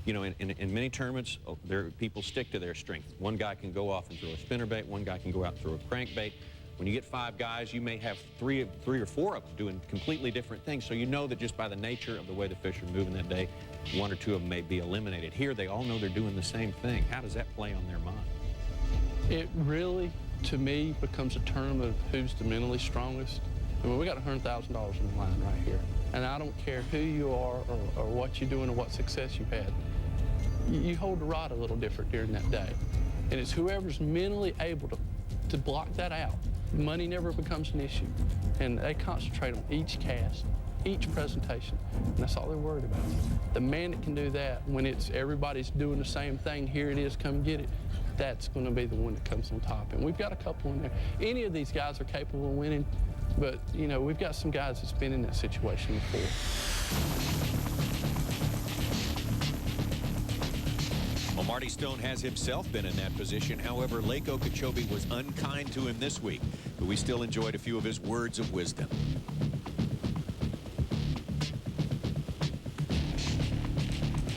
you know, in many tournaments, people stick to their strength. One guy can go off and throw a spinnerbait. One guy can go out and throw a crankbait. When you get 5 guys, you may have three or four of them doing completely different things. So you know that just by the nature of the way the fish are moving that day, 1 or 2 of them may be eliminated. Here, they all know they're doing the same thing. How does that play on their mind? It really, to me, becomes a tournament of who's the mentally strongest. I mean, we got $100,000 on the line right here. And I don't care who you are or what you're doing or what success you've had. You hold the rod a little different during that day. And it's whoever's mentally able to block that out. Money never becomes an issue. And they concentrate on each cast, each presentation, and that's all they're worried about. The man that can do that when it's everybody's doing the same thing, here it is, come get it, that's going to be the one that comes on top. And we've got a couple in there. Any of these guys are capable of winning, but, you know, we've got some guys that's been in that situation before. Well, Marty Stone has himself been in that position. However, Lake Okeechobee was unkind to him this week, but we still enjoyed a few of his words of wisdom.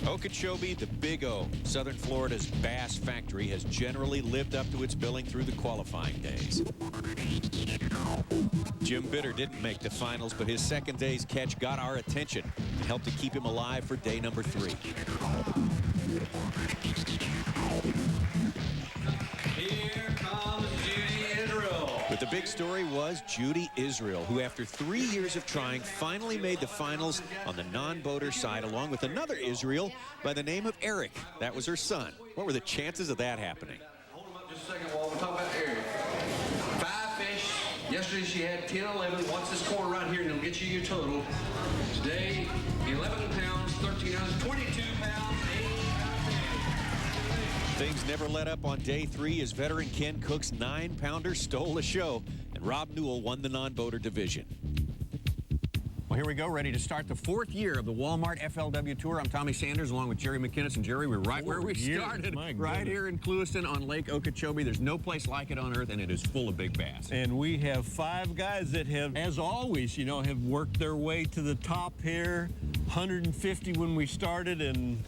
Okeechobee, the Big O, Southern Florida's bass factory, has generally lived up to its billing through the qualifying days. Jim Bitter didn't make the finals, but his second day's catch got our attention and helped to keep him alive for day number 3. Here comes Judy Israel. But the big story was Judy Israel, who after 3 years of trying finally made the finals on the non-boater side, along with another Israel by the name of Eric. That was her son. What were the chances of that happening? Hold him up just a second while we talk about Eric. 5 fish. Yesterday she had 10, 11. Watch this corner right here and it'll get you your total. Today, 11 pounds, 13 ounces, 22 pounds, 8 pounds. Things never let up on day 3 as veteran Ken Cook's 9-pounder stole the show, and Rob Newell won the non-boater division. Well, here we go, ready to start the 4th year of the Walmart FLW Tour. I'm Tommy Sanders along with Jerry McInnes. And Jerry, we're right where we started, right here in Clewiston on Lake Okeechobee. There's no place like it on earth, and it is full of big bass. And we have 5 guys that have, as always, you know, have worked their way to the top here. 150 when we started, and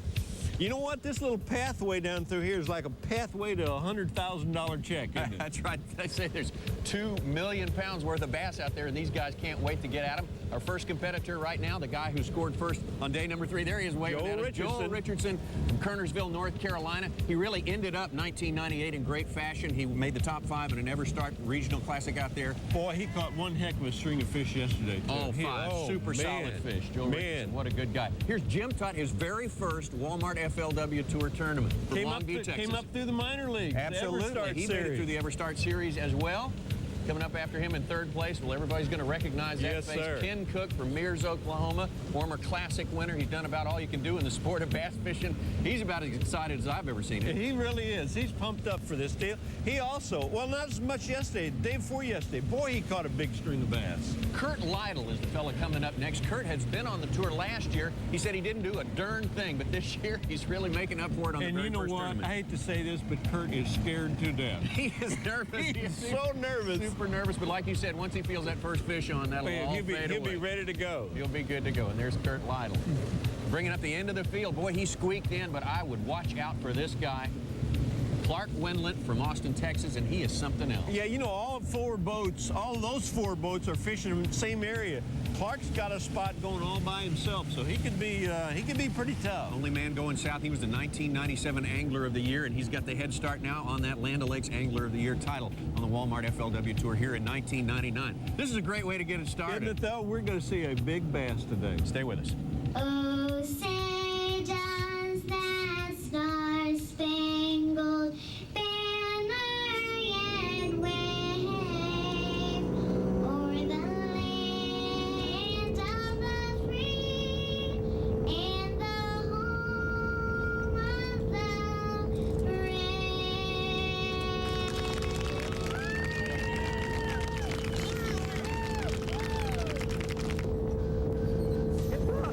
you know what? This little pathway down through here is like a pathway to a $100,000 check, isn't it? That's right. They say there's 2 million pounds worth of bass out there, and these guys can't wait to get at them. Our first competitor right now, the guy who scored first on day number 3, there he is waving at us. Joel Richardson from Kernersville, North Carolina. He really ended up 1998 in great fashion. He made the top 5 in an Everstart Regional Classic out there. Boy, he caught one heck of a string of fish yesterday, too. All 5 super solid fish. Joel Richardson, what a good guy. Here's Jim Tutt, his very first Walmart FLW Tour tournament from Long View, Texas. Came up through the minor leagues. Absolutely. He made it through the Everstart Series as well. Coming up after him in 3rd place, well, everybody's going to recognize that face. Sir. Ken Cook from Mears, Oklahoma, former Classic winner. He's done about all you can do in the sport of bass fishing. He's about as excited as I've ever seen him. He really is. He's pumped up for this deal. He also, well, not as much yesterday, the day before yesterday. Boy, he caught a big string of bass. Kurt Lytle is the fella coming up next. Kurt has been on the tour last year. He said he didn't do a darn thing, but this year he's really making up for it on the very first tournament. And you know what? I hate to say this, but Kurt is scared to death. He is nervous. He's so nervous. Super nervous, but like you said, once he feels that first fish on, that'll all fade away. He'll be ready to go. He'll be good to go. And there's Kurt Lytle. Bringing up the end of the field. Boy, he squeaked in, but I would watch out for this guy. Clark Wendlandt from Austin, Texas, and he is something else. Yeah, you know, all those 4 boats are fishing in the same area. Clark's got a spot going all by himself, so he could be pretty tough. Only man going south. He was the 1997 Angler of the Year, and he's got the head start now on that Land O'Lakes Angler of the Year title on the Walmart FLW Tour here in 1999. This is a great way to get it started. Isn't it, though? We're going to see a big bass today. Stay with us. Oh, say does that star-spangled banner yet wave o'er the land of the free and the home of the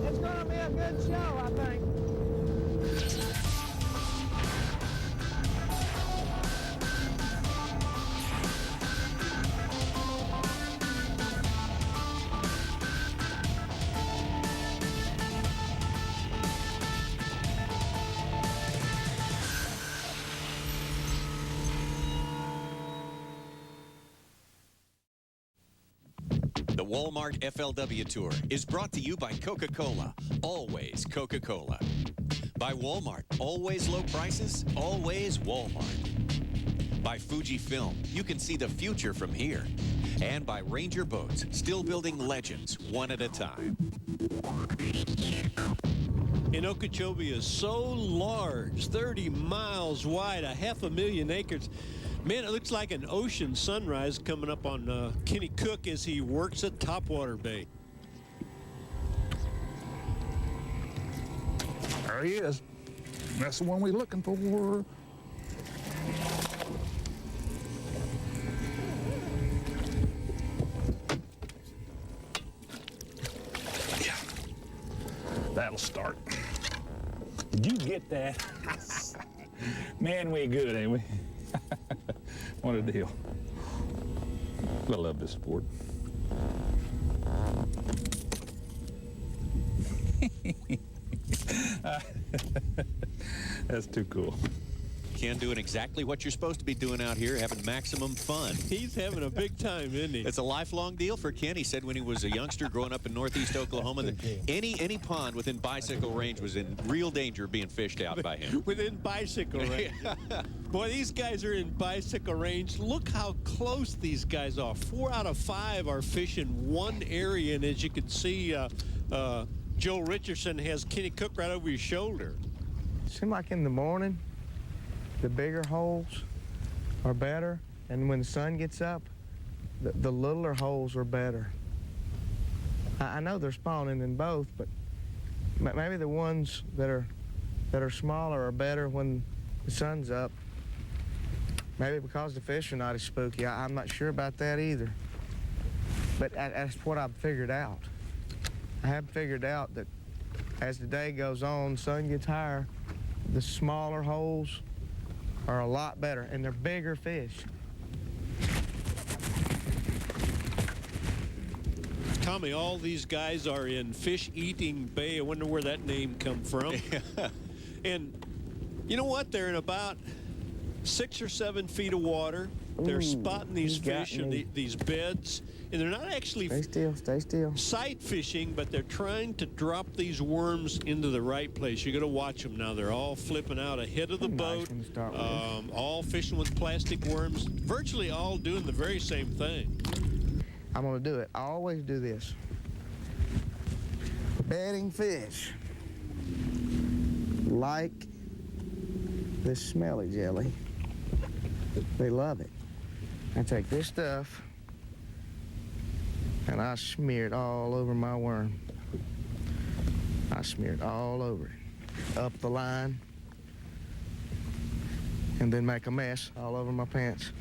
It's going to be a good show, I think. The Walmart FLW Tour is brought to you by Coca-Cola. Always Coca-Cola. By Walmart. Always low prices. Always Walmart. By Fujifilm. You can see the future from here. And by Ranger Boats. Still building legends one at a time. And Okeechobee is so large, 30 miles wide, 500,000 acres. Man, it looks like an ocean sunrise coming up on Kenny Cook as he works at Topwater Bay. There he is. That's the one we're looking for. Yeah. That'll start. Did you get that? Man, we good, ain't we? What a deal. I love this sport. That's too cool. Ken doing exactly what you're supposed to be doing out here, having maximum fun. He's having a big time, isn't he? It's a lifelong deal for Ken. He said when he was a youngster growing up in northeast Oklahoma that any pond within bicycle range was in real danger of being fished out by him. Within bicycle range. Boy, these guys are in bicycle range. Look how close these guys are. 4 out of 5 are fishing one area, and as you can see, Joe Richardson has Kenny Cook right over his shoulder. Seems like in the morning, the bigger holes are better, and when the sun gets up, the littler holes are better. I know they're spawning in both, but maybe the ones that are smaller are better when the sun's up. Maybe because the fish are not as spooky. I'm not sure about that either. But that's what I've figured out. I have figured out that as the day goes on, sun gets higher, the smaller holes are a lot better, and they're bigger fish. Tommy, all these guys are in fish-eating bay. I wonder where that name come from. And you know what? They're in about 6 or 7 feet of water. They're spotting these fish in these beds, and they're not actually Stay still. sight fishing, but they're trying to drop these worms into the right place. You got to watch them now. They're all flipping out ahead of the boat, all fishing with plastic worms, virtually all doing the very same thing. I'm gonna do it. I always do this. Bedding fish like this smelly jelly. They love it. I take this stuff and I smear it all over my worm. I smear it all over it, up the line, and then make a mess all over my pants.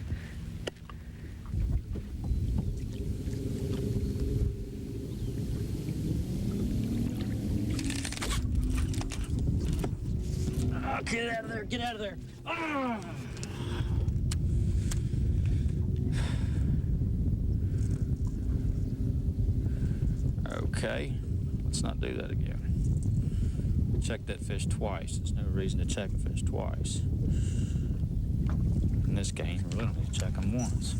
Oh, get out of there, get out of there. Ah! Okay, let's not do that again. Check that fish twice. There's no reason to check a fish twice. In this game, we don't need to check them once.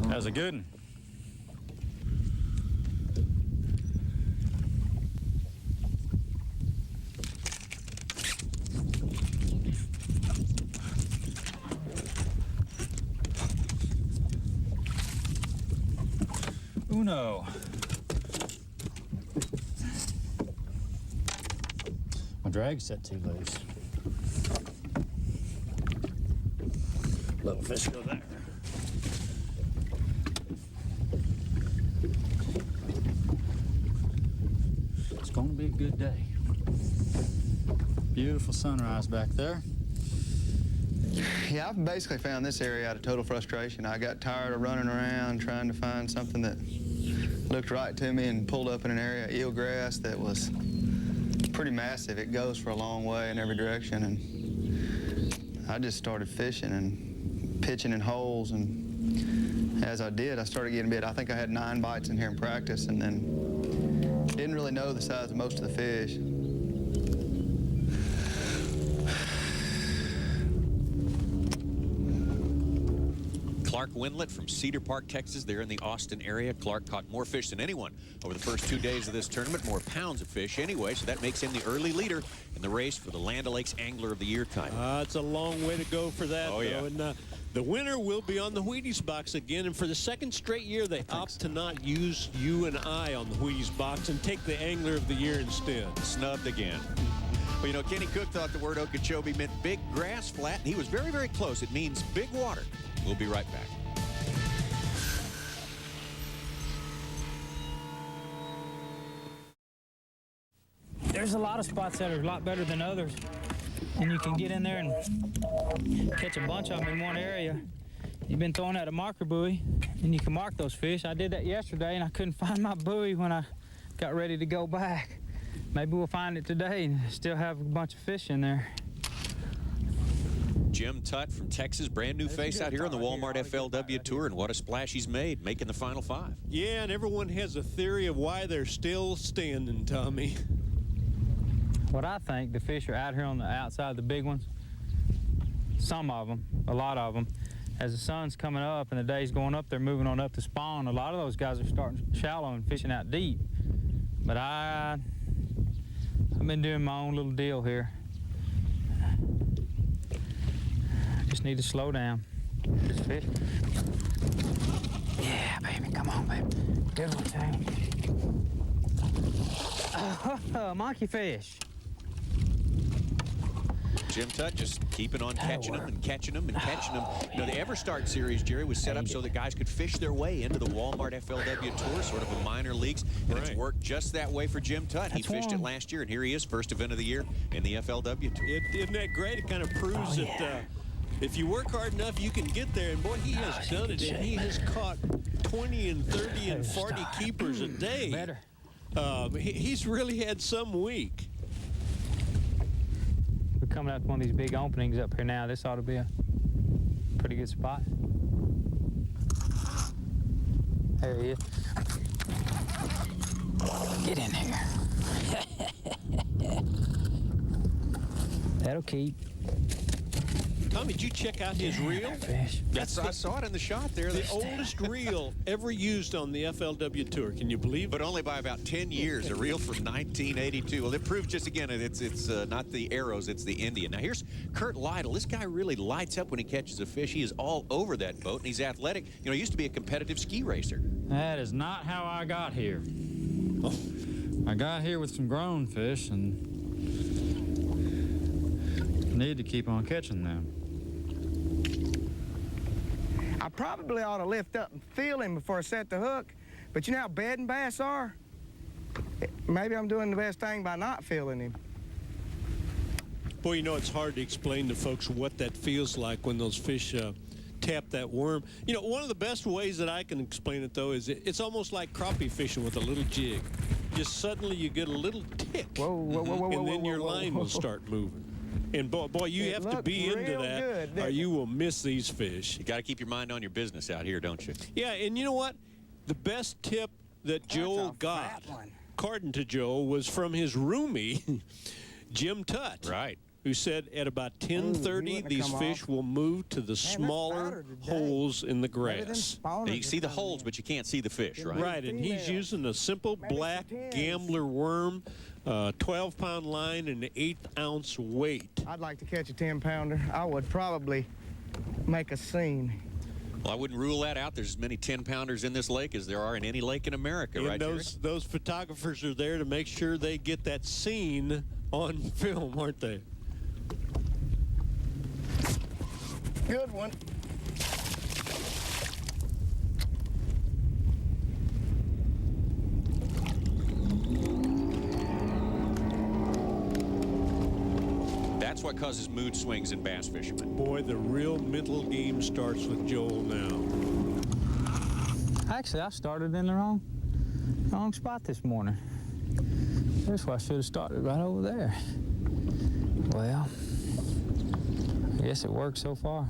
That was a good one. Uno. My drag set too loose. Little fish go there. It's going to be a good day. Beautiful sunrise back there. Yeah, I've basically found this area out of total frustration. I got tired of running around trying to find something that looked right to me and pulled up in an area of eelgrass that was pretty massive. It goes for a long way in every direction, and I just started fishing and pitching in holes, and as I did, I started getting bit. I think I had 9 bites in here in practice, and then didn't really know the size of most of the fish. Clark Windlet from Cedar Park, Texas. They're in the Austin area. Clark caught more fish than anyone over the first 2 days of this tournament, more pounds of fish anyway, so that makes him the early leader in the race for the Land O'Lakes Angler of the Year title. It's a long way to go for that, Oh, though. yeah. And the winner will be on the Wheaties box again, and for the second straight year, they opt to not use you and I on the Wheaties box and take the Angler of the Year instead. Snubbed again. Well, you know, Kenny Cook thought the word Okeechobee meant big grass flat, and he was very, very close. It means big water. We'll be right back. There's a lot of spots that are a lot better than others, and you can get in there and catch a bunch of them in one area. You've been throwing at a marker buoy, and you can mark those fish. I did that yesterday, and I couldn't find my buoy when I got ready to go back. Maybe we'll find it today and still have a bunch of fish in there. Jim Tutt from Texas, brand new face out here on the Walmart FLW Tour, and what a splash he's made, making the final 5. Yeah, and everyone has a theory of why they're still standing, Tommy. What I think, the fish are out here on the outside, the big ones. Some of them, a lot of them. As the sun's coming up and the day's going up, they're moving on up to spawn. A lot of those guys are starting shallow and fishing out deep. But I've been doing my own little deal here. Just need to slow down. This fish. Yeah, baby, come on, baby. Good one, too. Monkey fish. Jim Tutt just keeping on catching them and catching them and catching them. You know, the EverStart series, Jerry, was set up so that guys could fish their way into the Walmart FLW Tour, sort of a minor leagues. And it's worked just that way for Jim Tutt. He fished it last year, and here he is, first event of the year in the FLW Tour. Isn't that great? It kind of proves that if you work hard enough, you can get there. And, boy, he has done it. And he has caught 20 and 30 and 40 keepers a day. Better. He's really had some week. We're coming up to one of these big openings up here now. This ought to be a pretty good spot. There he is. Get in here. That'll keep. Tommy, did you check out his reel? Fish. I saw it in the shot there. The oldest reel ever used on the FLW Tour. Can you believe it? But only by about 10 years, a reel from 1982. Well, it proves just again, it's not the arrows, it's the Indian. Now, here's Kurt Lytle. This guy really lights up when he catches a fish. He is all over that boat, and he's athletic. You know, he used to be a competitive ski racer. That is not how I got here. I got here with some grown fish and need to keep on catching them. I probably ought to lift up and feel him before I set the hook, but you know how bedding bass are? Maybe I'm doing the best thing by not feeling him. Boy, you know, it's hard to explain to folks what that feels like when those fish tap that worm. You know, one of the best ways that I can explain it, though, is it's almost like crappie fishing with a little jig. Just suddenly you get a little tick, and then your line will start moving. And boy, you have to be into that, or you will miss these fish. You got to keep your mind on your business out here, don't you? Yeah, and you know what? The best tip that Joel got, according to Joel, was from his roomie, Jim Tutt. Right. Who said at about 10:30 these fish will move to the smaller holes in the grass. You see the holes, but you can't see the fish, right? Right, and he's using a simple black gambler worm, 12-pound line, and an 1/8-ounce weight. I'd like to catch a 10-pounder. I would probably make a scene. Well, I wouldn't rule that out. There's as many 10-pounders in this lake as there are in any lake in America, and right, those photographers are there to make sure they get that scene on film, aren't they? Good one. That's what causes mood swings in bass fishermen. Boy, the real mental game starts with Joel now. Actually, I started in the wrong spot this morning. That's why I should have started right over there. Well, I guess it worked so far.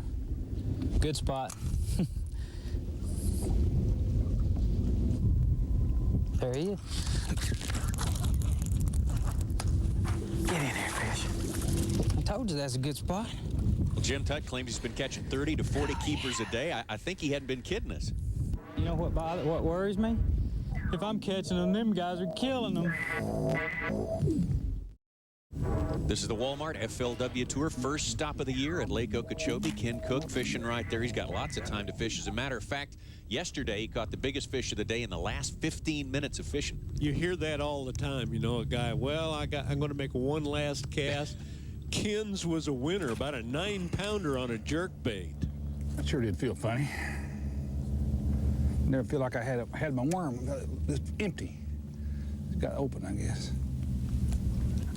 Good spot. There he is. Get in there, fish. I told you that's a good spot. Well, Jim Tutt claims he's been catching 30 to 40 keepers a day. I think he hadn't been kidding us. You know what worries me? If I'm catching them guys are killing them. This is the Walmart FLW Tour, first stop of the year at Lake Okeechobee. Ken Cook fishing right there. He's got lots of time to fish. As a matter of fact, yesterday he caught the biggest fish of the day in the last 15 minutes of fishing. You hear that all the time, you know, a guy, well, I'm going to make one last cast. Ken's was a winner, about a 9-pounder on a jerk bait. That sure did feel funny. Never feel like I had my worm just empty. It's got open, I guess.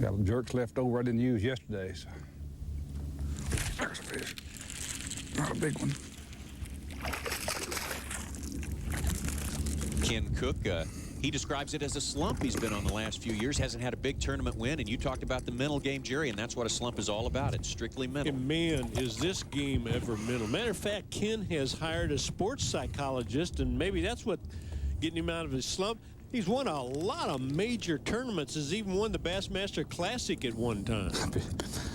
Got jerks left over I didn't use yesterday, so. There's a fish. Not a big one. Ken Cook, he describes it as a slump he's been on the last few years. Hasn't had a big tournament win, and you talked about the mental game, Jerry, and that's what a slump is all about. It's strictly mental. And man, is this game ever mental. Matter of fact, Ken has hired a sports psychologist, and maybe that's what getting him out of his slump. He's won a lot of major tournaments. Has even won the Bassmaster Classic at one time.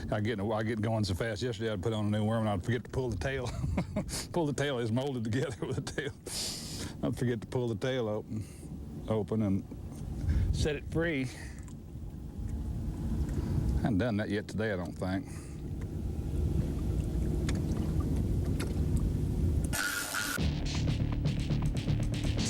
I get going so fast. Yesterday I'd put on a new worm and I'd forget to pull the tail. Pull the tail is molded together with the tail. I'd forget to pull the tail open and set it free. I haven't done that yet today, I don't think.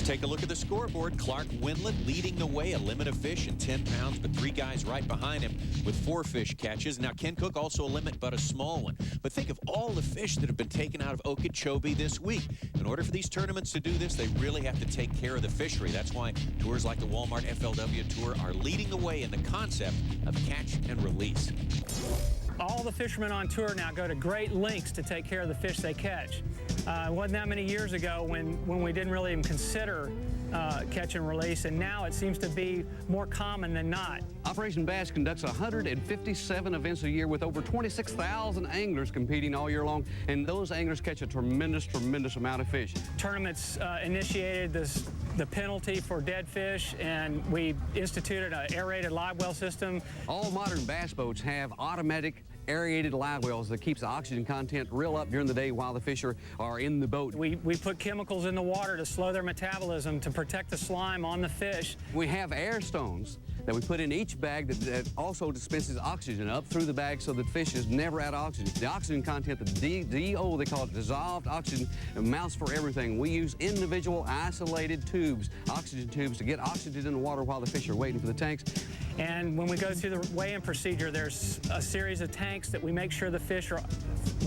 Take a look at the scoreboard. Clark Wendland leading the way, a limit of fish in 10 pounds, but 3 guys right behind him with 4 fish catches. Now, Ken Cook also a limit, but a small one. But think of all the fish that have been taken out of Okeechobee this week. In order for these tournaments to do this, they really have to take care of the fishery. That's why tours like the Walmart FLW Tour are leading the way in the concept of catch and release. All the fishermen on tour now go to great lengths to take care of the fish they catch. It wasn't that many years ago when we didn't really even consider catch and release, and now it seems to be more common than not. Operation Bass conducts 157 events a year with over 26,000 anglers competing all year long, and those anglers catch a tremendous amount of fish. Tournaments initiated the penalty for dead fish, and we instituted an aerated live well system. All modern bass boats have automatic aerated live wells that keeps the oxygen content real up during the day while the fish are in the boat. We put chemicals in the water to slow their metabolism to protect the slime on the fish. We have air stones that we put in each bag that also dispenses oxygen up through the bag so that fish is never out of oxygen. The oxygen content, the DO, they call it dissolved oxygen, amounts for everything. We use individual isolated tubes, oxygen tubes, to get oxygen in the water while the fish are waiting for the tanks. And when we go through the weigh-in procedure, there's a series of tanks that we make sure the fish are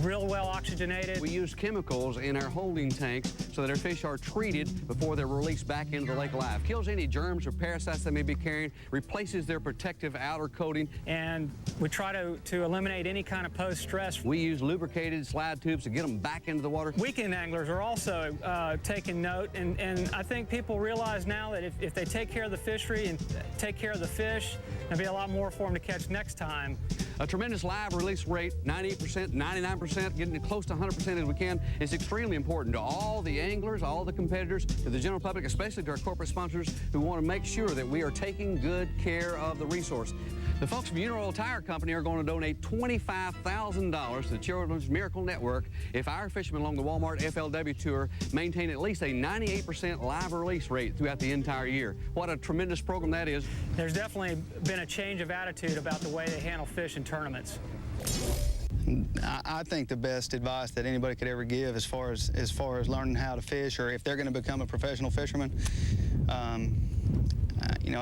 real well oxygenated. We use chemicals in our holding tanks so that our fish are treated before they're released back into the lake alive. Kills any germs or parasites they may be carrying, replaces their protective outer coating. And we try to eliminate any kind of post-stress. We use lubricated slide tubes to get them back into the water. Weekend anglers are also taking note, and I think people realize now that if they take care of the fishery and take care of the fish, there'll be a lot more for them to catch next time. A tremendous live release rate, 98%, 99%, getting close to 100% as we can, is extremely important to all the anglers, all the competitors, to the general public, especially to our corporate sponsors who want to make sure that we are taking good care of the resource. The folks from Union Oil Tire Company are going to donate $25,000 to the Children's Miracle Network if our fishermen along the Walmart FLW Tour maintain at least a 98% live release rate throughout the entire year. What a tremendous program that is. There's definitely been a change of attitude about the way they handle fish in tournaments. I think the best advice that anybody could ever give as far as learning how to fish, or if they're going to become a professional fisherman, you know,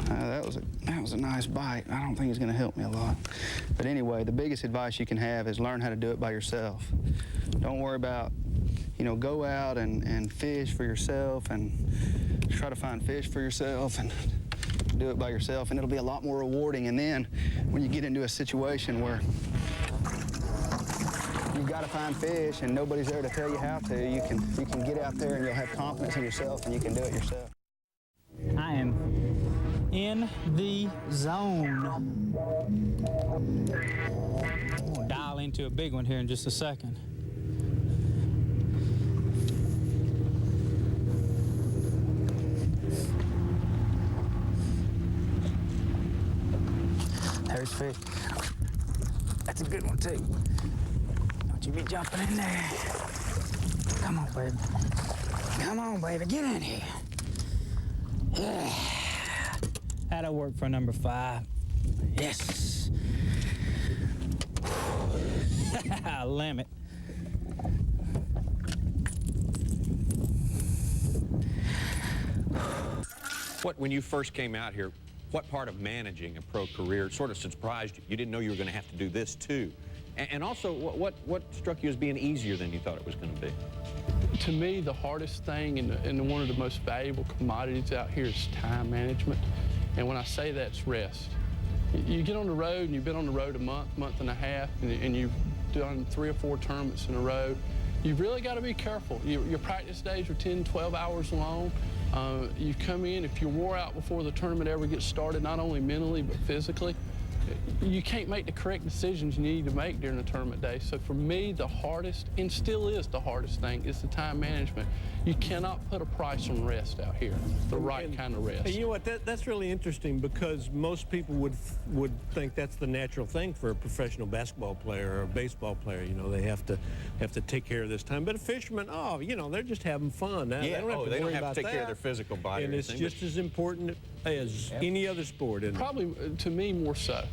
that was a nice bite. I don't think it's going to help me a lot. But anyway, the biggest advice you can have is learn how to do it by yourself. Don't worry about, you know, go out and fish for yourself and try to find fish for yourself and do it by yourself, and it'll be a lot more rewarding. And then when you get into a situation where you've got to find fish and nobody's there to tell you how to, you can get out there and you'll have confidence in yourself and you can do it yourself. I am in the zone. I'm gonna dial into a big one here in just a second. those fish. That's a good one, too. Don't you be jumping in there. Come on, baby. Come on, baby. Get in here. Yeah. That'll work for number 5. Yes. Limit. When you first came out here, what part of managing a pro career sort of surprised you? You didn't know you were going to have to do this too. And also, what struck you as being easier than you thought it was going to be? To me, the hardest thing and one of the most valuable commodities out here is time management. And when I say that, it's rest. You get on the road, and you've been on the road a month and a half, and you've done 3 or 4 tournaments in a row. You've really got to be careful. Your practice days are 10, 12 hours long. You come in, if you're wore out before the tournament ever gets started, not only mentally but physically, you can't make the correct decisions you need to make during the tournament day. So for me, the hardest, and still is the hardest thing, is the time management. You cannot put a price on rest out here, the right kind of rest. And you know what, that's really interesting, because most people would think that's the natural thing for a professional basketball player or a baseball player. You know, they have to take care of this time. But a fisherman, you know, they're just having fun. They don't have to worry about take care of their physical body. And it's just as important as any other sport, isn't it? Probably, to me, more so.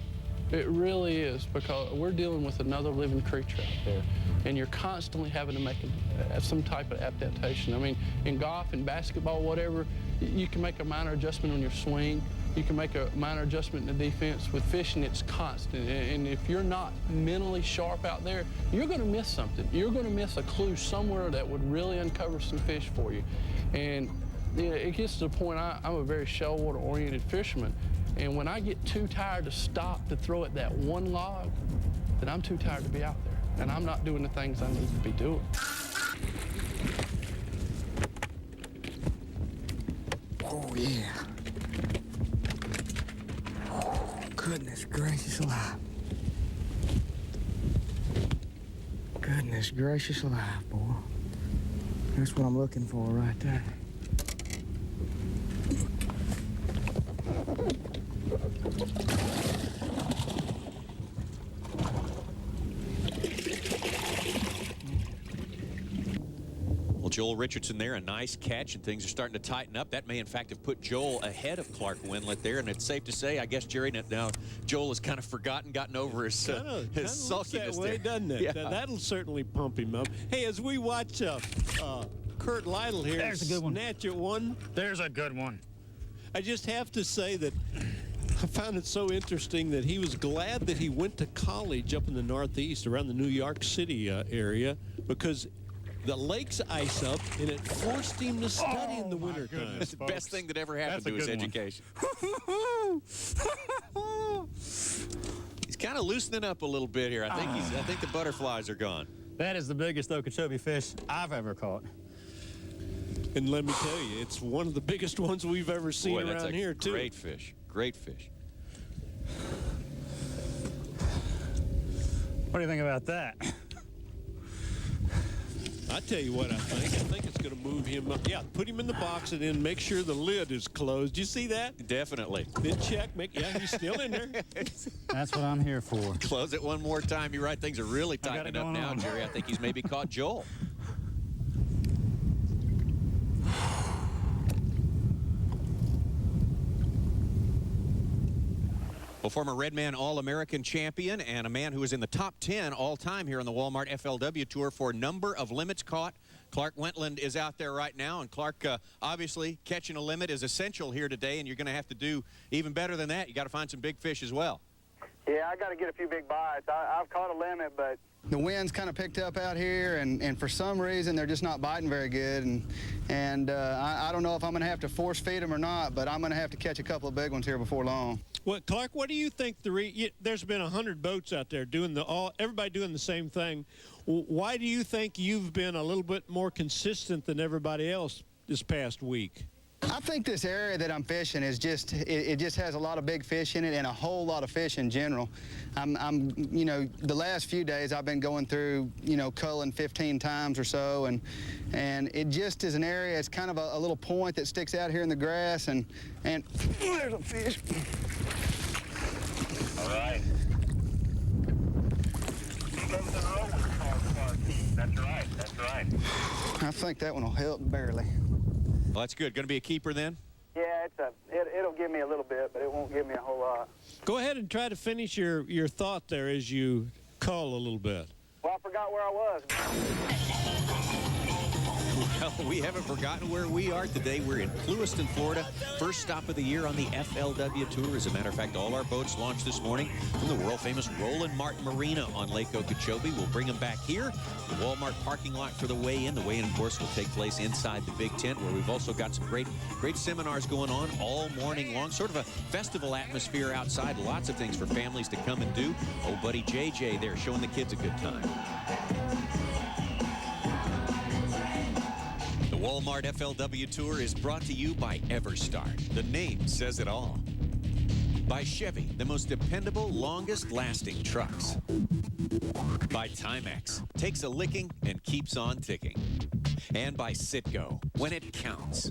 It really is, because we're dealing with another living creature out there, and you're constantly having to make some type of adaptation. I mean, in golf and basketball, whatever, you can make a minor adjustment on your swing. You can make a minor adjustment in the defense. With fishing, it's constant, and if you're not mentally sharp out there, you're going to miss something. You're going to miss a clue somewhere that would really uncover some fish for you. And you know, it gets to the point, I'm a very shellwater-oriented fisherman, and when I get too tired to stop to throw at that one log, then I'm too tired to be out there, and I'm not doing the things I need to be doing. Oh, yeah. Oh, goodness gracious alive. Goodness gracious alive, boy. That's what I'm looking for right there. Well, Joel Richardson there, a nice catch, and things are starting to tighten up. That may, in fact, have put Joel ahead of Clark Wendlandt there, and it's safe to say, I guess, Jerry, now Joel has kind of gotten over his sulkiness that way, there. doesn't it? Yeah. That'll certainly pump him up. Hey, as we watch Kurt Lytle here There's a good one. snatch at one, There's a good one. I just have to say that I found it so interesting that he was glad that he went to college up in the Northeast around the New York City area, because the lakes ice up, and it forced him to study in the wintertime. That's the best thing that ever happened to his education. He's kind of loosening up a little bit here. I think the butterflies are gone. That is the biggest Okeechobee fish I've ever caught. And let me tell you, it's one of the biggest ones we've ever seen around here, too. Great fish. Great fish. What do you think about that? I tell you what I think it's going to move him up. Yeah, put him in the box and then make sure the lid is closed. You see that? Definitely. Then check. He's still in there. That's what I'm here for. Close it one more time. You're right. Things are really got it tightening up going now, on. Jerry. I think he's maybe caught Joel. Well, former Redman All-American champion and a man who is in the top 10 all-time here on the Walmart FLW Tour for number of limits caught. Clark Wendlandt is out there right now, and Clark, obviously, catching a limit is essential here today, and you're going to have to do even better than that. You got to find some big fish as well. Yeah, I got to get a few big bites. I've caught a limit, but The wind's kind of picked up out here, and for some reason they're just not biting very good. And I don't know if I'm going to have to force feed them or not, but I'm going to have to catch a couple of big ones here before long. Well, Clark, what do you think there's been 100 boats out there doing everybody doing the same thing. Why do you think you've been a little bit more consistent than everybody else this past week? I think this area that I'm fishing is it just has a lot of big fish in it and a whole lot of fish in general. You know, the last few days I've been going through, culling 15 times or so, and it just is an area. It's kind of a little point that sticks out here in the grass, and there's a fish. right. He comes in the road with the car parked. That's right, that's right. I think that one will help barely. Well, that's good. Going to be a keeper then? Yeah, it'll give me a little bit, but it won't give me a whole lot. Go ahead and try to finish your thought there as you call a little bit. Well, I forgot where I was. Well, we haven't forgotten where we are today. We're in Lewiston, Florida. First stop of the year on the FLW Tour. As a matter of fact, all our boats launched this morning from the world-famous Roland Martin Marina on Lake Okeechobee. We'll bring them back here, the Walmart parking lot for the weigh-in. The weigh-in, of course, will take place inside the big tent, where we've also got some great seminars going on all morning long. Sort of a festival atmosphere outside. Lots of things for families to come and do. Old buddy JJ there showing the kids a good time. The Walmart FLW Tour is brought to you by EverStart. The name says it all. By Chevy, the most dependable, longest-lasting trucks. By Timex, takes a licking and keeps on ticking. And by Citgo, when it counts.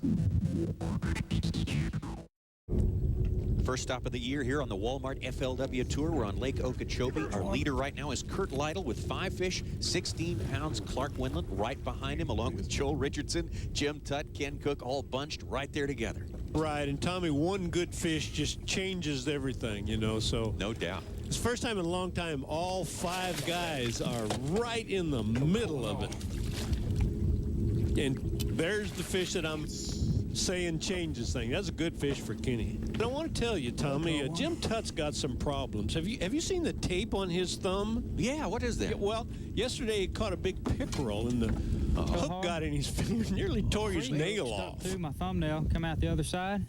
First stop of the year here on the Walmart FLW Tour. We're on Lake Okeechobee. Our leader right now is Kurt Lytle with 5 fish, 16 pounds. Clark Wendland right behind him, along with Joel Richardson, Jim Tutt, Ken Cook, all bunched right there together. Right, and Tommy, one good fish just changes everything, you know, so. No doubt. It's the first time in a long time all 5 guys are right in the middle of it. And there's the fish that I'm saying changes things. That's a good fish for Kenny. And I want to tell you, Tommy, Jim Tutt's got some problems. Have you seen the tape on his thumb? Yeah, what is that? Yeah, well, yesterday he caught a big pickerel and the hook got in his finger, nearly tore his nail off. Stuck through my thumbnail, come out the other side.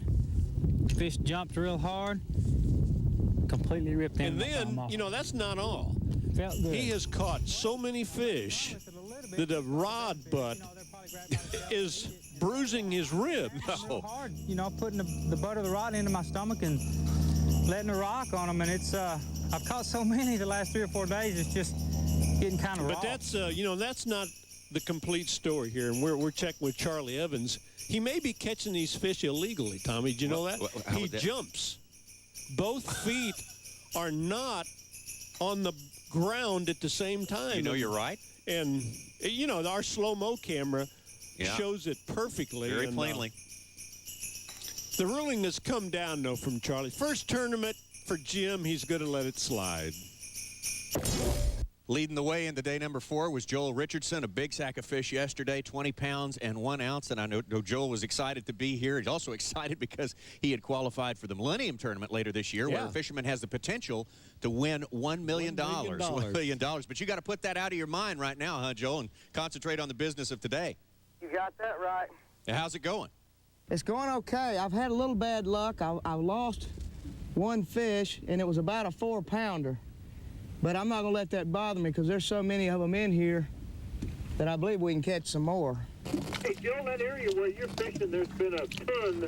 Fish jumped real hard, completely ripped the And then, you know, that's not all. Felt good. He has caught so many fish that the rod butt is bruising his ribs. So hard, you know, putting the butt of the rod into my stomach and letting the rock on them, and it's I've caught so many the last 3 or 4 days. It's just getting kind of raw. But that's you know, that's not the complete story here, and we're checking with Charlie Evans. He may be catching these fish illegally, Tommy. Do you know that? He jumps. Both feet are not on the ground at the same time. You know, you're right. And you know, our slow-mo camera shows it perfectly. Very plainly. The ruling has come down, though, from Charlie. First tournament for Jim, he's going to let it slide. Leading the way into day number 4 was Joel Richardson, a big sack of fish yesterday, 20 pounds and 1 ounce. And I know Joel was excited to be here. He's also excited because he had qualified for the Millennium Tournament later this year, where a fisherman has the potential to win $1 million. $1 million. But you got to put that out of your mind right now, huh, Joel, and concentrate on the business of today. You got that right. Now, how's it going? It's going okay. I've had a little bad luck. I lost 1 fish, and it was about a 4-pounder. But I'm not going to let that bother me because there's so many of them in here that I believe we can catch some more. Hey, Joe, that area where you're fishing, there's been a ton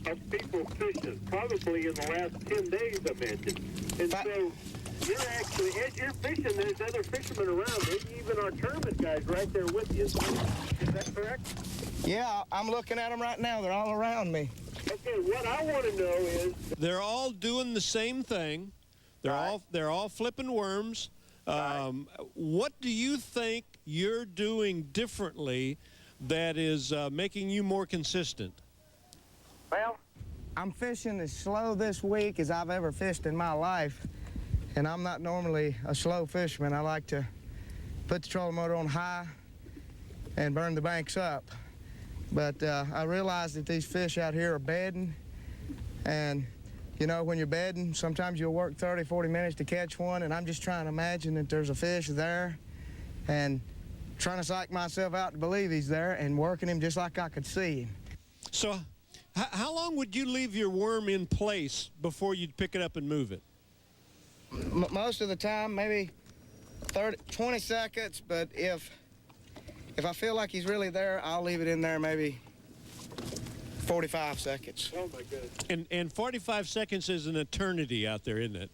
of people fishing, probably in the last 10 days, I mentioned. And so you're actually, as you're fishing, there's other fishermen around. Maybe even our tournament guys right there with you. Is that correct? Yeah, I'm looking at them right now. They're all around me. Okay, what I want to know is... They're all doing the same thing. They're all flipping worms. What do you think you're doing differently that is making you more consistent? Well, I'm fishing as slow this week as I've ever fished in my life, and I'm not normally a slow fisherman. I like to put the trolling motor on high and burn the banks up. But I realize that these fish out here are bedding, and you know, when you're bedding, sometimes you'll work 30, 40 minutes to catch one, and I'm just trying to imagine that there's a fish there and trying to psych myself out to believe he's there and working him just like I could see him. So how long would you leave your worm in place before you'd pick it up and move it? Most of the time, maybe 20 seconds, but if I feel like he's really there, I'll leave it in there maybe 45 seconds. Oh, my goodness. And 45 seconds is an eternity out there, isn't it?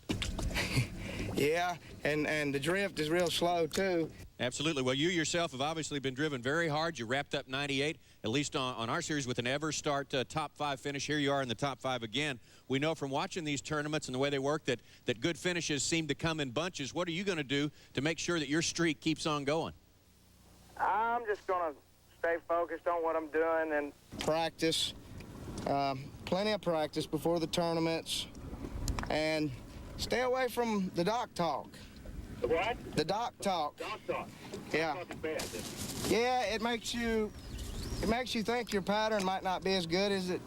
Yeah, and the drift is real slow, too. Absolutely. Well, you yourself have obviously been driven very hard. You wrapped up 98, at least on our series, with an ever-start top 5 finish. Here you are in the top 5 again. We know from watching these tournaments and the way they work that good finishes seem to come in bunches. What are you going to do to make sure that your streak keeps on going? I'm just going to stay focused on what I'm doing and practice. Plenty of practice before the tournaments. And stay away from the dock talk. The what? The dock talk. Dock talk. Yeah. Dock talk is bad. Yeah, it makes you think your pattern might not be as good as it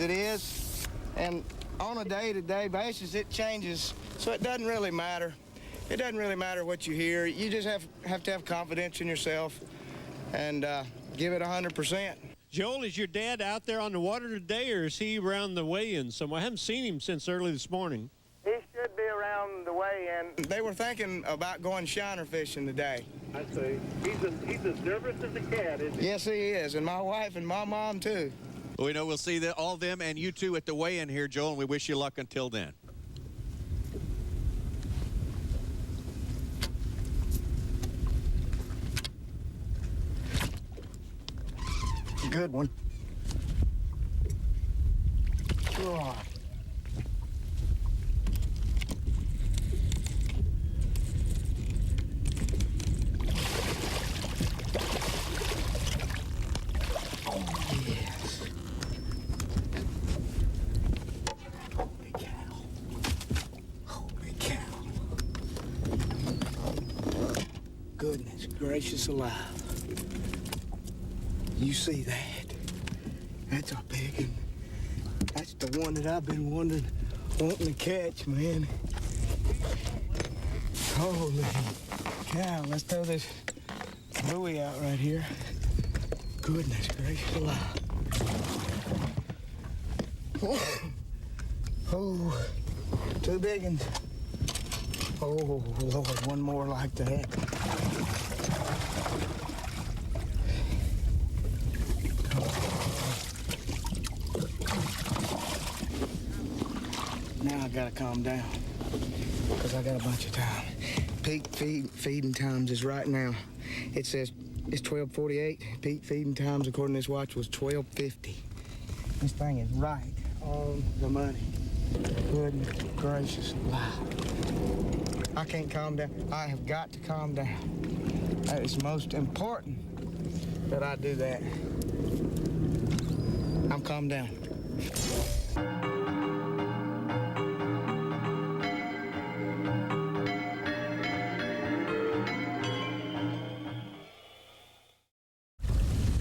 is. And on a day-to-day basis, it changes. So it doesn't really matter. It doesn't really matter what you hear. You just have to have confidence in yourself and give it 100%. Joel, is your dad out there on the water today, or is he around the weigh-in somewhere? I haven't seen him since early this morning. He should be around the weigh-in. They were thinking about going shiner fishing today. I see. He's as nervous as a cat, isn't he? Yes, he is, and my wife and my mom, too. Well, we know we'll see all of them and you two at the weigh-in here, Joel, and we wish you luck until then. Good one. Oh. Yes. Holy cow. Holy cow. Goodness gracious alive. You see that? That's a big one. That's the one that I've been wanting to catch, man. Holy cow. Let's throw this buoy out right here. Goodness gracious alive. Oh, two big ones. Oh, Lord, one more like that. Now I gotta calm down, because I got a bunch of time. Peak feeding times is right now. It says it's 12:48. Peak feeding times, according to this watch, was 12:50. This thing is right on the money. Goodness gracious alive. I can't calm down. I have got to calm down. That is most important that I do that. I'm calmed down.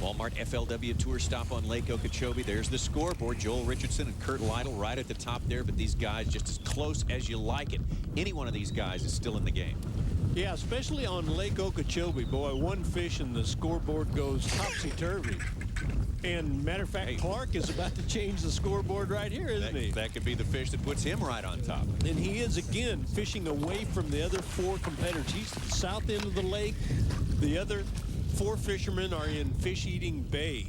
Walmart FLW Tour stop on Lake Okeechobee. There's the scoreboard. Joel Richardson and Kurt Lytle right at the top there, but these guys just as close as you like it. Any one of these guys is still in the game. Yeah, especially on Lake Okeechobee. Boy, one fish and the scoreboard goes topsy-turvy. And matter of fact, Clark is about to change the scoreboard right here, isn't he? That could be the fish that puts him right on top. And he is, again, fishing away from the other 4 competitors. He's at the south end of the lake. The other 4 fishermen are in Fish-Eating Bay.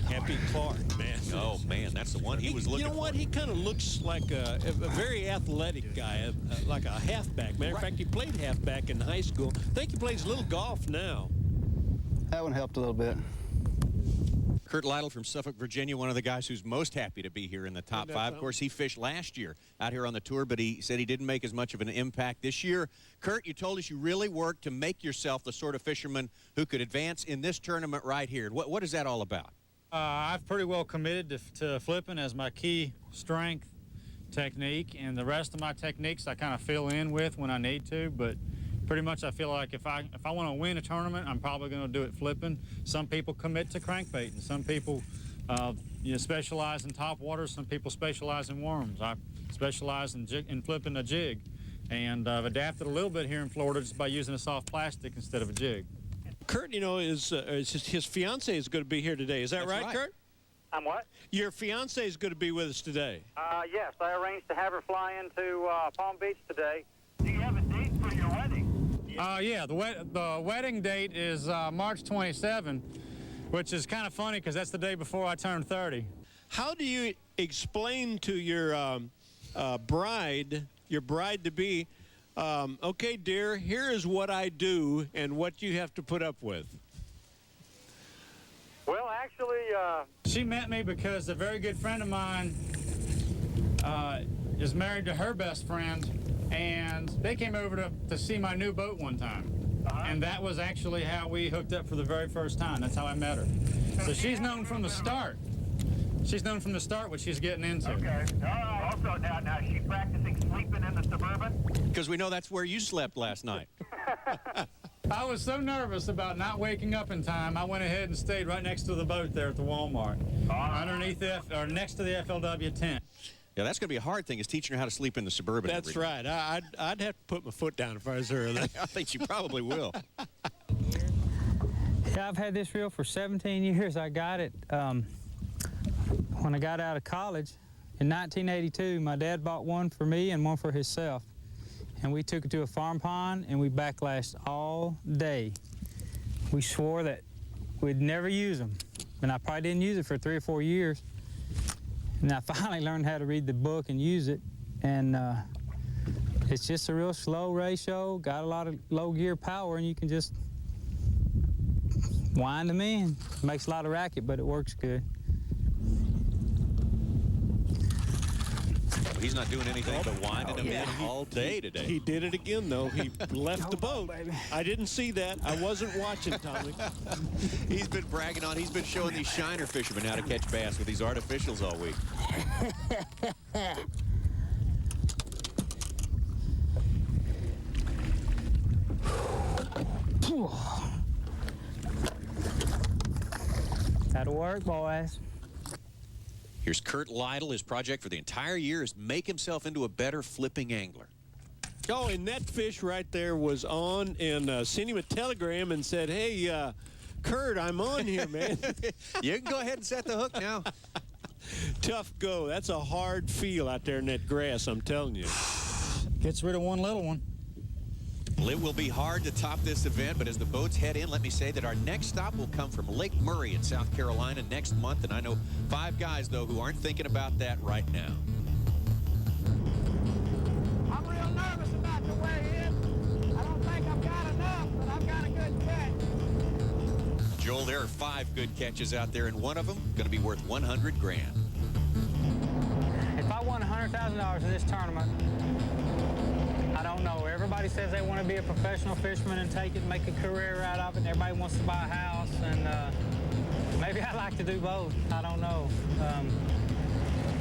Happy Clark, man. Oh, man, that's the one he was looking for. You know what? He kind of looks like a very athletic guy, like a halfback. Matter of fact, he played halfback in high school. I think he plays a little golf now. That one helped a little bit. Kurt Lytle from Suffolk, Virginia, one of the guys who's most happy to be here in the top 5. Of course, he fished last year out here on the tour, but he said he didn't make as much of an impact this year. Kurt, you told us you really worked to make yourself the sort of fisherman who could advance in this tournament right here. What is that all about? I've pretty well committed to flipping as my key strength technique, and the rest of my techniques I kind of fill in with when I need to, but pretty much I feel like if I want to win a tournament, I'm probably going to do it flipping. Some people commit to crankbait, and some people specialize in top water. Some people specialize in worms. I specialize in flipping a jig, and I've adapted a little bit here in Florida just by using a soft plastic instead of a jig. Kurt, you know, his fiance is going to be here today. Is that right, Kurt? I'm what? Your fiance is going to be with us today. Yes, I arranged to have her fly into Palm Beach today. Do you have a date for your wedding? Yeah, the wedding date is March 27, which is kind of funny because that's the day before I turned 30. How do you explain to your bride-to-be, Okay, dear, here is what I do and what you have to put up with. Well, actually, She met me because a very good friend of mine is married to her best friend, and they came over to see my new boat one time. And that was actually how we hooked up for the very first time. That's how I met her. So she's known from the start. She's known from the start what she's getting into. okay. Also, now is she practicing sleeping in the Suburban? Because we know that's where you slept last night. I was so nervous about not waking up in time, I went ahead and stayed right next to the boat there at the Walmart, underneath or next to the FLW tent. Yeah, that's going to be a hard thing, is teaching her how to sleep in the Suburban. That's right. I'd have to put my foot down if I was her. I think you probably will. Yeah, I've had this reel for 17 years. I got it when I got out of college. In 1982, my dad bought one for me and one for himself. And we took it to a farm pond, and we backlashed all day. We swore that we'd never use them. And I probably didn't use it for 3 or 4 years. And I finally learned how to read the book and use it. And it's just a real slow ratio, got a lot of low gear power, and you can just wind them in. Makes a lot of racket, but it works good. He's not doing anything but winding them in all day today. He did it again, though. He left the boat. I didn't see that. I wasn't watching, Tommy. He's been bragging on, he's been showing these shiner fishermen how to catch bass with these artificials all week. That'll work, boys. Here's Kurt Lytle. His project for the entire year is make himself into a better flipping angler. Oh, and that fish right there was on, and sent him a telegram and said, hey, Kurt, I'm on here, man. You can go ahead and set the hook now. Tough go. That's a hard feel out there in that grass, I'm telling you. Gets rid of one little one. Well, it will be hard to top this event, but as the boats head in, let me say that our next stop will come from Lake Murray in South Carolina next month, and I know 5 guys, though, who aren't thinking about that right now. I'm real nervous about the way in. I don't think I've got enough, but I've got a good catch. Joel, there are 5 good catches out there, and one of them going to be worth $100 grand. If I won $100,000 in this tournament, I don't know. Everybody says they want to be a professional fisherman and take it and make a career out of it. And everybody wants to buy a house, and maybe I'd like to do both. I don't know.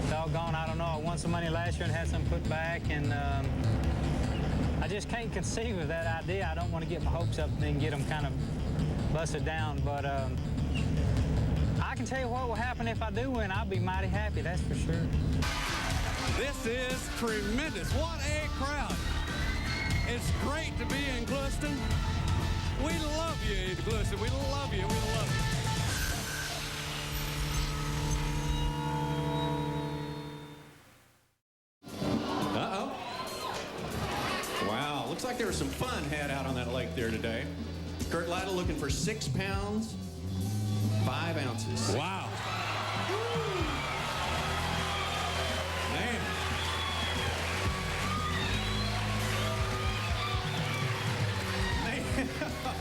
Doggone, I don't know. I won some money last year and had some put back, and I just can't conceive of that idea. I don't want to get my hopes up and then get them kind of busted down. But I can tell you what will happen if I do win. I'll be mighty happy, that's for sure. This is tremendous. What a crowd. It's great to be in Gluston. We love you in Gluston. We love you. We love you. Uh-oh. Wow, looks like there was some fun had out on that lake there today. Kurt Lytle looking for 6 pounds, 5 ounces. Wow. Man.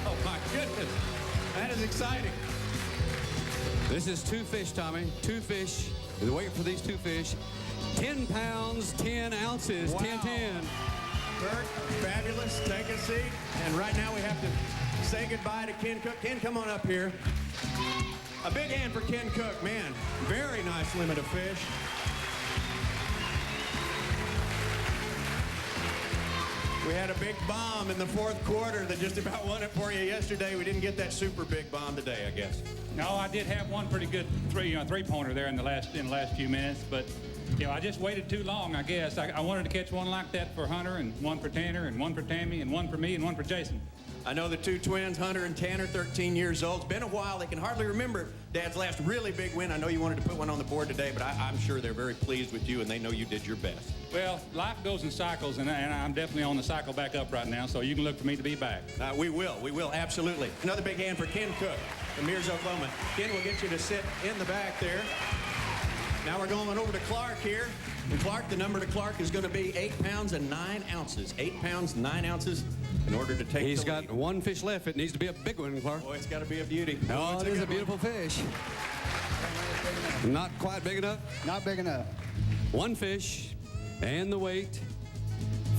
Oh, my goodness. That is exciting. This is 2 fish, Tommy. 2 fish. We're waiting for these 2 fish. 10 pounds, 10 ounces, Wow. 10-10. Kurt, fabulous. Take a seat. And right now we have to say goodbye to Ken Cook. Ken, come on up here. A big hand for Ken Cook. Man, very nice limit of fish. We had a big bomb in the 4th quarter that just about won it for you yesterday. We didn't get that super big bomb today, I guess. No, I did have one pretty good three-pointer there in the last few minutes, but I just waited too long, I guess. I wanted to catch one like that for Hunter, and one for Tanner, and one for Tammy, and one for me, and one for Jason. I know the 2 twins, Hunter and Tanner, 13 years old. It's been a while. They can hardly remember Dad's last really big win. I know you wanted to put one on the board today, but I'm sure they're very pleased with you, and they know you did your best. Well, life goes in cycles, and I'm definitely on the cycle back up right now, so you can look for me to be back. We will, absolutely. Another big hand for Ken Cook from Mears, Oklahoma. Ken, we'll get you to sit in the back there. Now we're going over to Clark here. And Clark, the number to Clark is going to be 8 pounds and 9 ounces. 8 pounds, 9 ounces in order to take He's the got lead. one fish left. It needs to be a big one, Clark. Boy, it's got to be a beauty. Oh, it is a beautiful fish. Not quite big enough? Not big enough. One fish and the weight,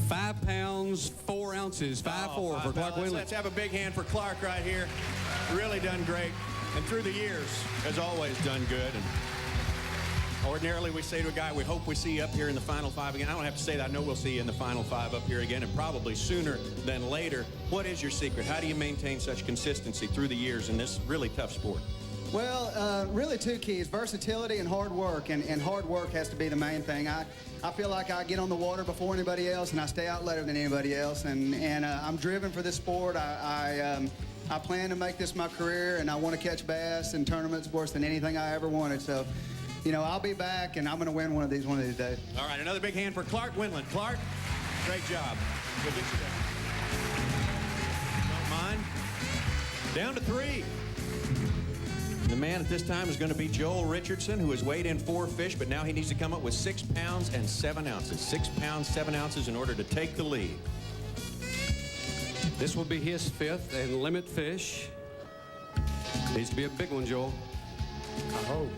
5 pounds, 4 ounces, 5'4" for Clark Winley. Let's have a big hand for Clark right here. Really done great. And through the years, has always done good. And ordinarily, we say to a guy, we hope we see you up here in the Final Five again. I don't have to say that. I know we'll see you in the Final Five up here again, and probably sooner than later. What is your secret? How do you maintain such consistency through the years in this really tough sport? Well, really 2 keys, versatility and hard work, and hard work has to be the main thing. I feel like I get on the water before anybody else, and I stay out later than anybody else, and I'm driven for this sport. I plan to make this my career, and I want to catch bass in tournaments worse than anything I ever wanted, so, you know, I'll be back, and I'm going to win one of these days. All right, another big hand for Clark Winland. Clark, great job. We'll get you there. Don't mind. Down to 3. The man at this time is going to be Joel Richardson, who has weighed in 4 fish, but now he needs to come up with 6 pounds and 7 ounces. 6 pounds, 7 ounces in order to take the lead. This will be his 5th and limit fish. Needs to be a big one, Joel. I hope.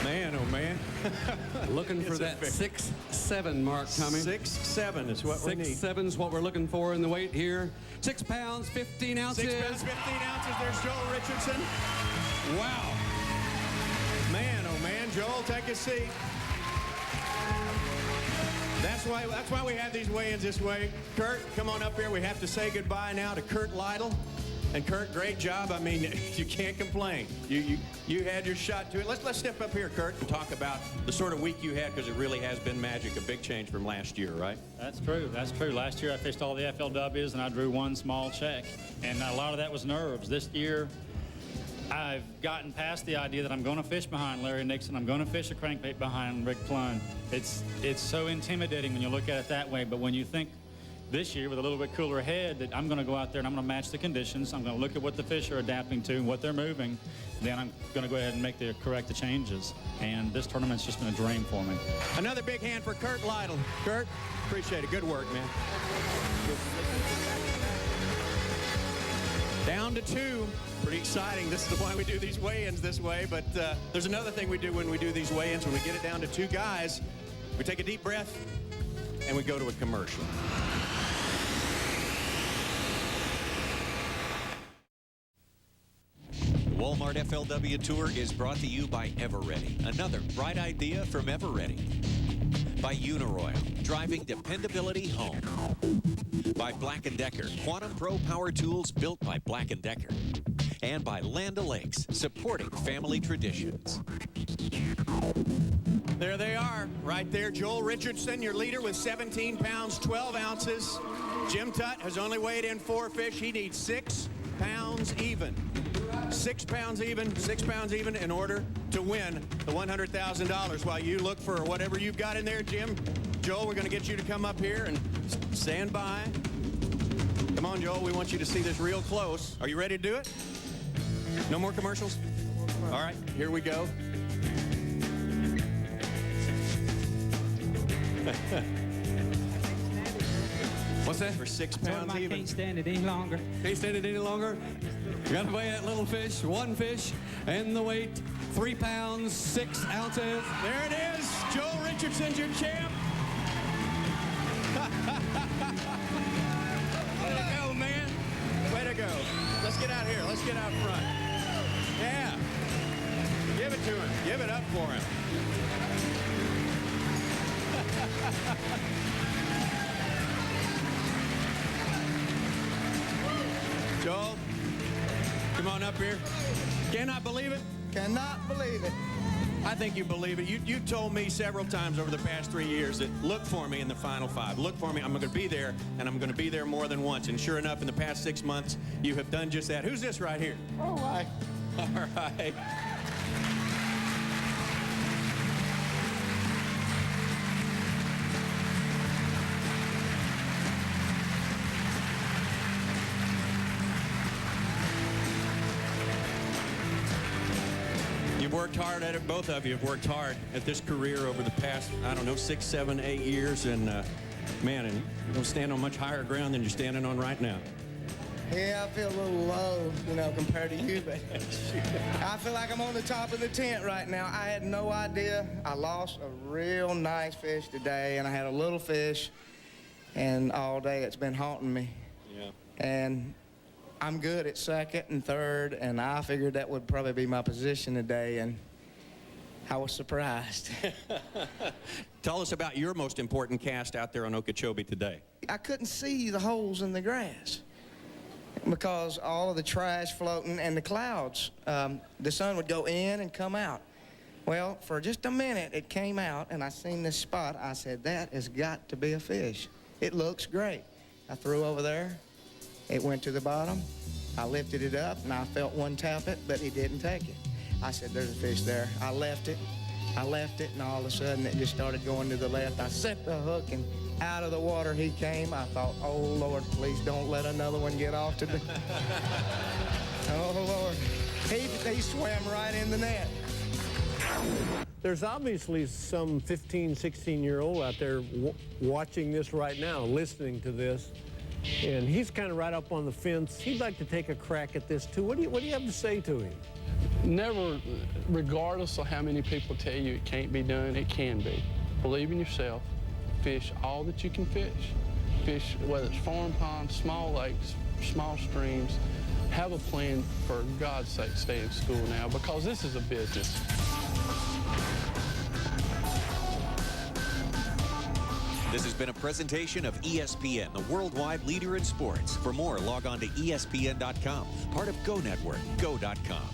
Man, oh man. Looking for that 6'7" mark, Tommy. 6'7" is what we need. 6'7" is what we're looking for in the weight here. 6 pounds, 15 ounces. 6 pounds, 15 ounces. There's Joel Richardson. Wow. Man, oh man. Joel, take a seat. That's why we have these weigh-ins this way. Kurt, come on up here. We have to say goodbye now to Kurt Lytle. And Kurt, great job. I mean, you can't complain. You had your shot to it. Let's step up here, Kurt, and talk about the sort of week you had, because it really has been magic, a big change from last year, right? That's true. That's true. Last year I fished all the FLWs and I drew 1 small check, and a lot of that was nerves. This year I've gotten past the idea that I'm going to fish behind Larry Nixon. I'm going to fish a crankbait behind Rick Plunn. It's so intimidating when you look at it that way, but when you think this year with a little bit cooler head that I'm going to go out there and I'm going to match the conditions. I'm going to look at what the fish are adapting to and what they're moving. Then I'm going to go ahead and make the correct changes. And this tournament's just been a dream for me. Another big hand for Kurt Lytle. Kurt, appreciate it. Good work, man. Down to 2. Pretty exciting. This is why we do these weigh-ins this way. But there's another thing we do when we do these weigh-ins. When we get it down to 2 guys, we take a deep breath and we go to a commercial. Walmart FLW Tour is brought to you by Everready. Another bright idea from Everready. By Uniroyal, driving dependability home. By Black & Decker, Quantum Pro power tools built by Black & Decker. And by Land O'Lakes, supporting family traditions. There they are, right there. Joel Richardson, your leader, with 17 pounds, 12 ounces. Jim Tutt has only weighed in 4 fish. He needs 6 pounds even. 6 pounds even, 6 pounds even in order to win the $100,000. While you look for whatever you've got in there, Jim, Joel, we're going to get you to come up here and stand by. Come on, Joel, we want you to see this real close. Are you ready to do it? No more commercials? All right, here we go. What's that? For 6 pounds even. I can't stand it any longer. Can't stand it any longer? You got to weigh that little fish, 1 fish, and the weight, 3 pounds, 6 ounces. There it is. Joel Richardson's your champ. Way to go, man. Way to go. Let's get out here. Let's get out front. Yeah. Give it to him. Give it up for him. Joel, come on up here. Cannot believe it? Cannot believe it. I think you believe it. You told me several times over the past 3 years that look for me in the Final Five. Look for me. I'm going to be there, and I'm going to be there more than once. And sure enough, in the past 6 months, you have done just that. Who's this right here? All right. All right. worked hard at it. Both of you have worked hard at this career over the past, I don't know, 6, 7, 8 years. And, man, and you don't stand on much higher ground than you're standing on right now. Yeah, I feel a little low, you know, compared to you, but I feel like I'm on the top of the tent right now. I had no idea. I lost a real nice fish today, and I had a little fish, and all day it's been haunting me. Yeah. And I'm good at second and third, and I figured that would probably be my position today, and I was surprised. Tell us about your most important cast out there on Okeechobee today. I couldn't see the holes in the grass because all of the trash floating and the clouds. The sun would go in and come out. Well, for just a minute, it came out, and I seen this spot. I said, that has got to be a fish. It looks great. I threw over there. It went to the bottom. I lifted it up, and I felt one tap it, but he didn't take it. I said, there's a fish there. I left it, and all of a sudden, it just started going to the left. I set the hook, and out of the water he came. I thought, oh, Lord, please don't let another one get off today. Oh, Lord. He swam right in the net. There's obviously some 15, 16-year-old out there watching this right now, listening to this, and he's kind of right up on the fence. He'd like to take a crack at this, too. What do you have to say to him? Never, regardless of how many people tell you it can't be done, it can be. Believe in yourself. Fish all that you can fish. Fish, whether it's farm ponds, small lakes, small streams. Have a plan. For God's sake, stay in school now, because this is a business. This has been a presentation of ESPN, the worldwide leader in sports. For more, log on to ESPN.com, part of Go Network, go.com.